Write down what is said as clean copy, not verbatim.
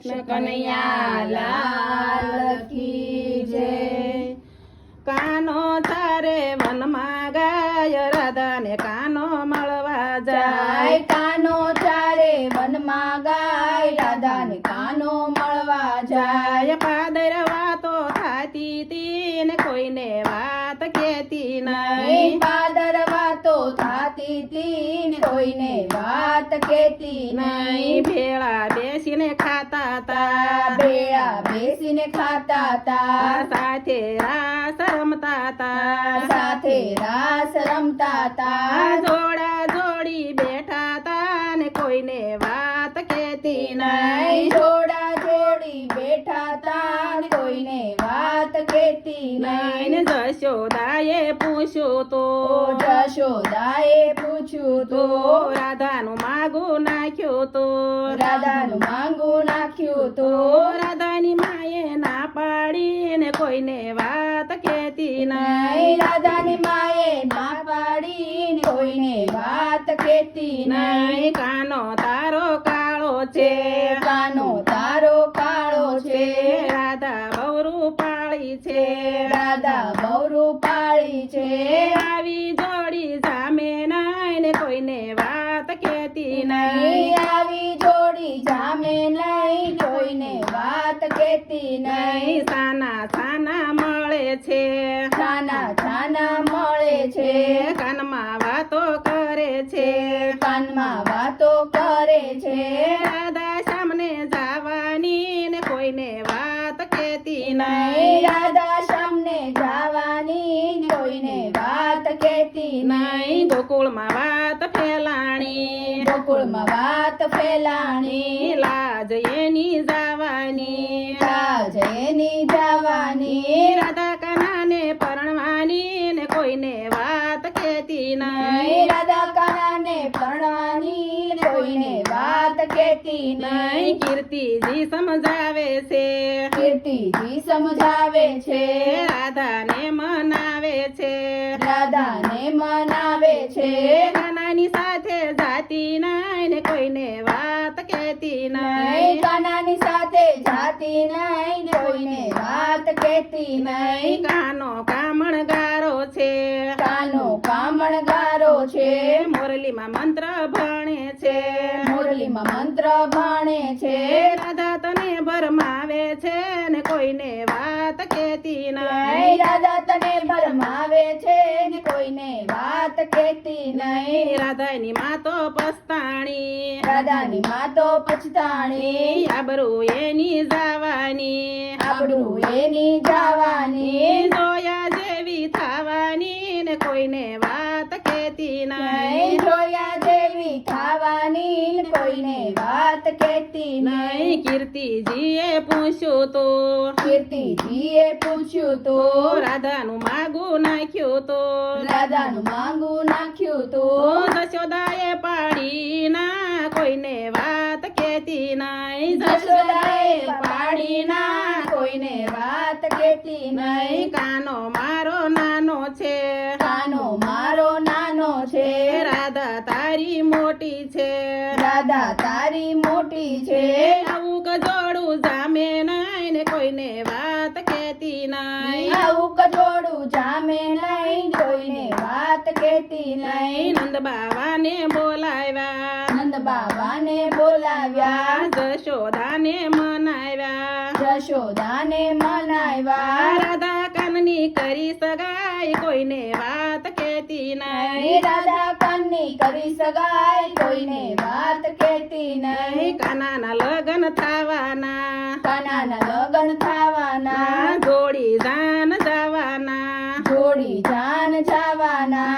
કનૈયા લાલ કી જય। કાનો તારે વનમાં ગાય રાધાને કાનો મળવા જાય। કાનો ચારે વનમાં ગાય રાધાને કાનો મળવા જાય। પાદર વાતો થાતી તી ને કોઈને વાત કેતી નહીં। પાદર વાતો થાતી તી ને કોઈને વાત કેતી નહીં। ભેળા બેસીને ખાતા તા ભેળા બેસીને ખાતા તા સાથે રાસ રમતા તા સાથે રાસ રમતા તા જોડા જોડી બેઠા તા ને કોઈને વાત કેતી નહીં। જોડા જોડી બેઠા તા ને કોઈને વાત કેતી નહીં। જશોદાએ પૂછ્યું તો જશોદાએ પૂછ્યું તો રાધાનું માગું નાખ્યું તો રાધાનું માંગું નાખ્યું તો રાધાની માએ ના પાડી ને કોઈને વાત કેતી નહીં। રાધાની માએ ના પાડી ને કોઈને વાત કેતી નહીં। કાનો તારો કાળો છે કાનો તારો કાળો છે રાધા બહુ પાળી છે રાધા બહુ પાળી છે આવી જોડી સામે નાય ને કોઈને વાત કેતી નહીં। આવી જોડી જામે નહીં કોઈને વાત કેતી નહીં। સાના સાના મળે છે છાના છાના મળે છે કાનમાં વાતો કરે છે કાનમાં વાતો કરે છે રાધા સામને જવાની ને કોઈને વાત કેતી નહીં। રાધા સામને જવાની કોઈને વાત કેતી નહીં। ગોકુળમાં વાત ફેલાણી ગોકુળમાં વાત ફેલાણી લાજ એની જવાની લાજ એની જવાની રાધા કાનાને પરણવાની ને કોઈને વાત કેતી નહીં। રાધા કાનાને પરણવાની કોઈને વાત કેતી નહીં। કીર્તિજી સમજાવે છે કીર્તિજી સમજાવે છે રાધાને મનાવે છે રાધાને મનાવે છે કાનાની સાથે જાતી નહીં ને કોઈને વાત કેતી નહીં। કાનાની સાથે જાતી નહીં કોઈને વાત કેતી નહીં। કાનો કામણગારો છે કાનો કામણગારો છે મોરલીમાં મંત્ર ભણે છે મુરલીમાં મંત્ર ભણે છે રાધા તને ભરમાવે છે ને કોઈને વાત કેતી નહીં। રાધા તને ભરમાવે છે ને કોઈને વાત કેતી નહીં। રાધાની માં તો પસ્તાણી રાધાની માં તો પછતાણી આબરૂ એની જવાની આબરૂ એની જવાની જોયા જેવી થવાની ને કોઈને વાત કેતી નહીં। જોયા જેવી થવાની કોઈને વાત કેતી નહીં। કીર્તિજીએ પૂછ્યું તો કીર્તિજીએ પૂછ્યું તો રાધાનું માગું નાખ્યું તો રાધાનું માંગું નાખ્યું તો જશોદાએ પાડી ના કોઈને વાત કેતી નહીં। જશોદાએ પાડી ના કોઈને વાત કેતી નહીં। કાનો મારો નાનો છે કાનો મારો નાનો છે રાધા તારી મોટી છે રાધા તારી મોટી છે આવું કજોડું જામે નહીં ને કોઈને વાત કેતી નહીં। આવું કજોડું જામે નહીં કોઈને વાત કેતી નહીં। નંદ બાવાને બોલાવ્યા નંદ બાબાને બોલાવ્યા જશોદાને મનાવ્યા જશોદાને મનાવ્યા રાધા કાનની કરી સગાઈ કોઈને વાત કેતી નહીં। રાધા કાનની કરી સગાઈ કોઈને વાત કેતી નહીં। કાનાના લગન થવાના કાનાના લગન થવાના જોડી જાન જવાના જોડી જાન જવાના